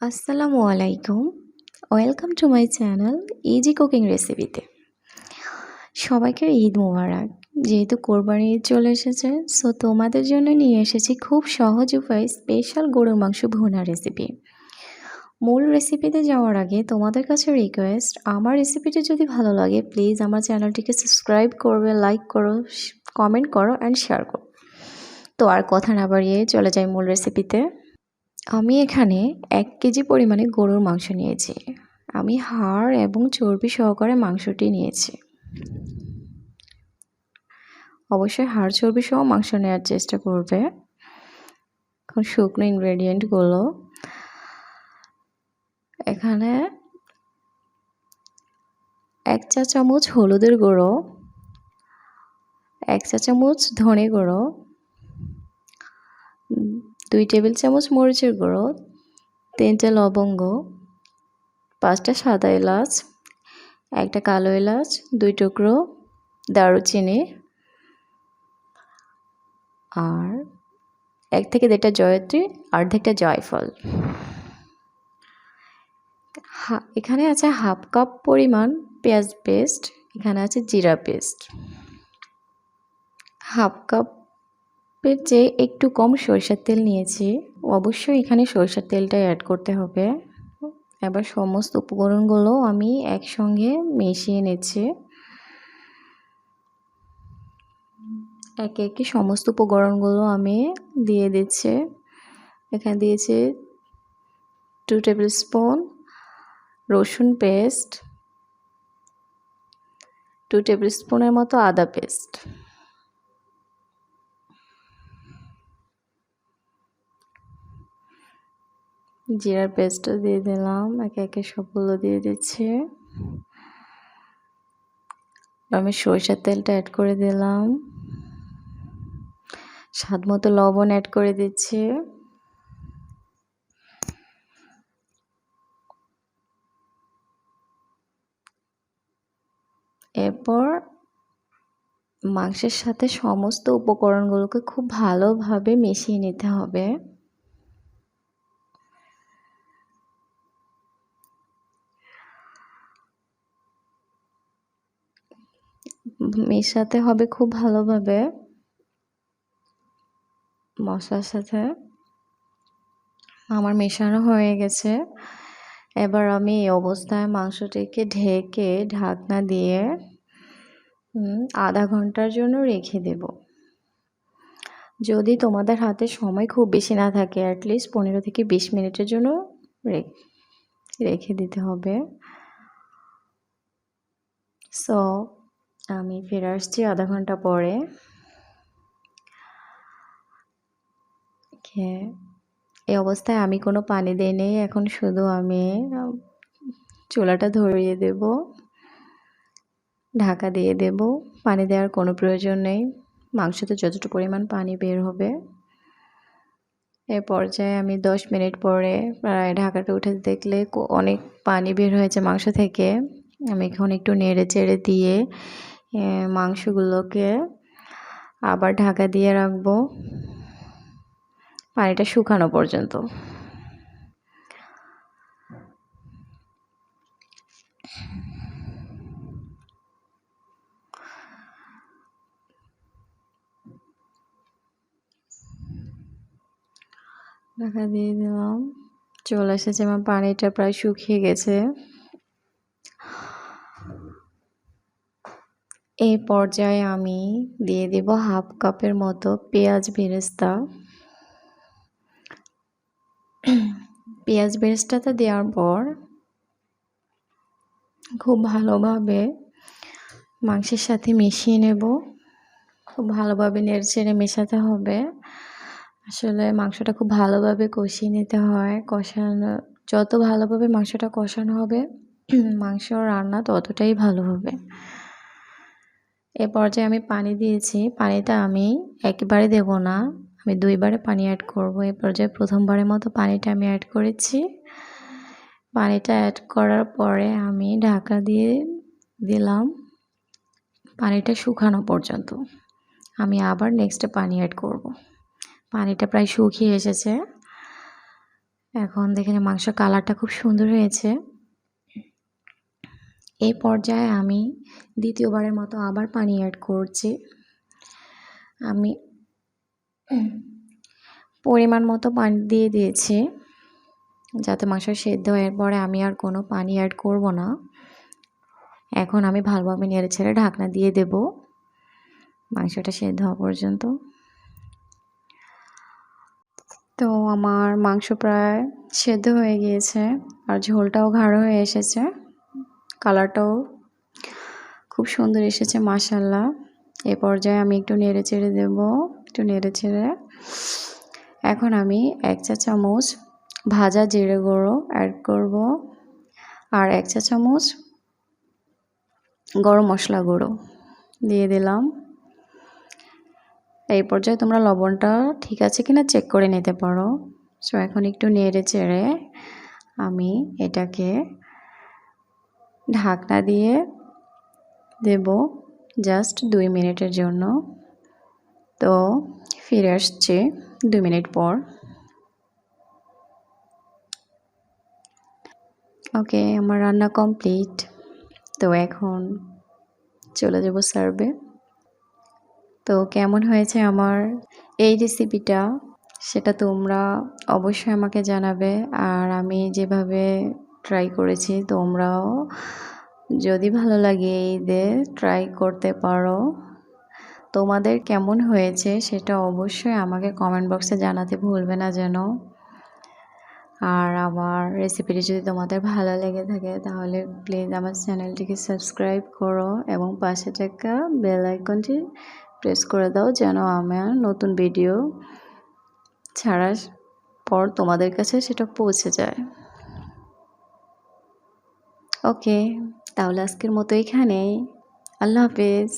আসসালামু আলাইকুম। Welcome to my channel easy cooking রেসিপিতে। সবাইকে ঈদ মোবারক। যেহেতু কোরবানি ঈদ চলে এসেছে, সো তোমাদের জন্য নিয়ে এসেছি খুব সহজ উপায়ে স্পেশাল গরুর মাংস ভুনা রেসিপি। মূল রেসিপিতে যাওয়ার আগে তোমাদের কাছে রিকোয়েস্ট, আমার রেসিপিটি যদি ভালো লাগে প্লিজ আমার চ্যানেলটিকে সাবস্ক্রাইব করবে, লাইক করো, কমেন্ট করো অ্যান্ড শেয়ার করো। তো আর কথা না বাড়িয়ে চলে যাই মূল রেসিপিতে। আমি এখানে 1 কেজি পরিমাণে গরুর মাংস নিয়েছি। আমি হাড় এবং চর্বি সহকারে মাংসটি নিয়েছি। অবশ্যই হাড় চর্বি সহ মাংস নেওয়ার চেষ্টা করবে। এখন শুকনো ইনগ্রেডিয়েন্টগুলো এখানে 1 চা চামচ হলুদের গুঁড়ো, 1 চা চামচ ধনে গুঁড়ো, 2 টেবিল চামচ মরিচের গুঁড়ো, 3টে লবঙ্গ, 5টা সাদা এলাচ, 1টা কালো এলাচ, 2 টুকরো দারুচিনি আর 1 থেকে 1.5টা জয়ত্রী, অর্ধেকটা জয়ফল। এখানে আছে হাফ কাপ পরিমাণ পেঁয়াজ পেস্ট, এখানে আছে জিরা পেস্ট। হাফ কাপের চেয়ে একটু কম সরিষার তেল নিয়েছি। অবশ্যই এখানে সরিষার তেলটাই অ্যাড করতে হবে। এবার সমস্ত উপকরণগুলো আমি একসঙ্গে মিশিয়ে নিচ্ছি। একে একে সমস্ত উপকরণগুলো আমি দিয়ে দিচ্ছি। এখানে দিয়েছি 2 টেবিল স্পুন রসুন পেস্ট, 2 টেবিল স্পুনের মতো আদা পেস্ট, জিরার পেস্টও দিয়ে দিলাম। একে একে সবগুলো দিয়ে দিচ্ছি। আমি সরিষার তেলটা অ্যাড করে দিলাম। স্বাদ মতো লবণ অ্যাড করে দিচ্ছি। এরপর মাংসের সাথে সমস্ত উপকরণগুলোকে খুব ভালোভাবে মিশিয়ে নিতে হবে। মেশাতে হবে খুব ভালোভাবে মশলার সাথে। আমার মেশানো হয়ে গেছে। এবার আমি এই অবস্থায় মাংসটিকে ঢেকে ঢাকনা দিয়ে আধা ঘন্টার জন্য রেখে দেব। যদি তোমাদের হাতে সময় খুব বেশি না থাকে অ্যাটলিস্ট 15 থেকে 20 মিনিটের জন্য রেখে দিতে হবে। সো আমি ফিরে আসছি আধা ঘন্টা পরে। এই অবস্থায় আমি কোনো পানি দিইনি। এখন শুধু আমি চুলাটা ধরিয়ে দেব, ঢাকা দিয়ে দেব। পানি দেওয়ার কোনো প্রয়োজন নেই। মাংসতে যতটুকু পরিমাণ পানি বের হবে। এই পর্যায়ে আমি 10 মিনিট পরে প্রায় ঢাকাটা উঠে দেখলে অনেক পানি বের হয়েছে মাংস থেকে। আমি এখন একটু নেড়ে চেড়ে দিয়ে মাংসগুলোকে আবার ঢাকা দিয়ে রাখবো পানিটা শুকানো পর্যন্ত। ঢাকা দিয়ে দিলাম। চলে এসেছে, আমার পানিটা প্রায় শুকিয়ে গেছে। এই পর্যায়ে আমি দিয়ে দেব হাফ কাপের মতো পেঁয়াজ বেরেস্তা। পেঁয়াজ বেরেস্তাটা দেওয়ার পর খুব ভালোভাবে মাংসের সাথে মিশিয়ে নেব। খুব ভালোভাবে নেড়েচেড়ে মেশাতে হবে। আসলে মাংসটা খুব ভালোভাবে কষিয়ে নিতে হয়। কষানো যত ভালোভাবে মাংসটা কষানো হবে মাংস রান্না ততটাই ভালো হবে। এ পর্যায়ে আমি পানি দিয়েছি। পানিটা আমি একবারে দেব না, আমি 2 বারে পানি অ্যাড করব। এই পর্যায়ে প্রথমবারের মতো পানিটা আমি অ্যাড করেছি। পানিটা অ্যাড করার পরে আমি ঢাকা দিয়ে দিলাম পানিটা শুকানো পর্যন্ত। আমি আবার নেক্সটে পানি অ্যাড করব। পানিটা প্রায় শুকিয়ে এসেছে। এখন দেখেন মাংসের কালারটা খুব সুন্দর হয়েছে। এই পর্যায়ে আমি দ্বিতীয়বারের মতো আবার পানি অ্যাড করছি। আমি পরিমাণ মতো পানি দিয়ে দিয়েছি যাতে মাংস সেদ্ধ হয়ে পরে আমি আর কোনো পানি অ্যাড করব না। এখন আমি ভালোভাবে নেড়েচেড়ে ঢাকনা দিয়ে দেব মাংসটা সেদ্ধ হওয়া পর্যন্ত। তো আমার মাংস প্রায় সেদ্ধ হয়ে গিয়েছে আর ঝোলটাও গাঢ় হয়ে এসেছে, কালারটাও খুব সুন্দর এসেছে মাশাআল্লাহ। এ পর্যায়ে আমি একটু নেড়েচেড়ে দেব, একটু নেড়েচেড়ে এখন আমি 1 চা চামচ ভাজা জিরে গুঁড়ো অ্যাড করব আর 1 চা চামচ গরম মশলা গুঁড়ো দিয়ে দিলাম। এই পর্যায়ে তোমরা লবণটা ঠিক আছে কিনা চেক করে নিতে পারো। সো এখন একটু নেড়ে চেড়ে আমি এটাকে ঢাকনা দিয়ে দেব জাস্ট 2 মিনিটের জন্য। তো ফিরে আসছি 2 মিনিট পর। ওকে, আমার রান্না কমপ্লিট। তো এখন চলে যাব সার্ভে। তো কেমন হয়েছে আমার এই রেসিপিটা সেটা তোমরা অবশ্যই আমাকে জানাবে। আর আমি যেভাবে ট্রাই করেছি তোমরাও যদি ভালো লাগে ঈদে ট্রাই করতে পারো। তোমাদের কেমন হয়েছে সেটা অবশ্যই আমাকে কমেন্ট বক্সে জানাতে ভুলবে না যেন। আর আমার রেসিপিটি যদি তোমাদের ভালো লেগে থাকে তাহলে প্লিজ আমার চ্যানেলটিকে সাবস্ক্রাইব করো এবং পাশে থাকা বেল আইকনটি প্রেস করে দাও যেন আমার নতুন ভিডিও ছাড়ার পর তোমাদের কাছে সেটা পৌঁছে যায়। ওকে, তাহলে আজকের মতো এখানেই। আল্লাহ হাফেজ।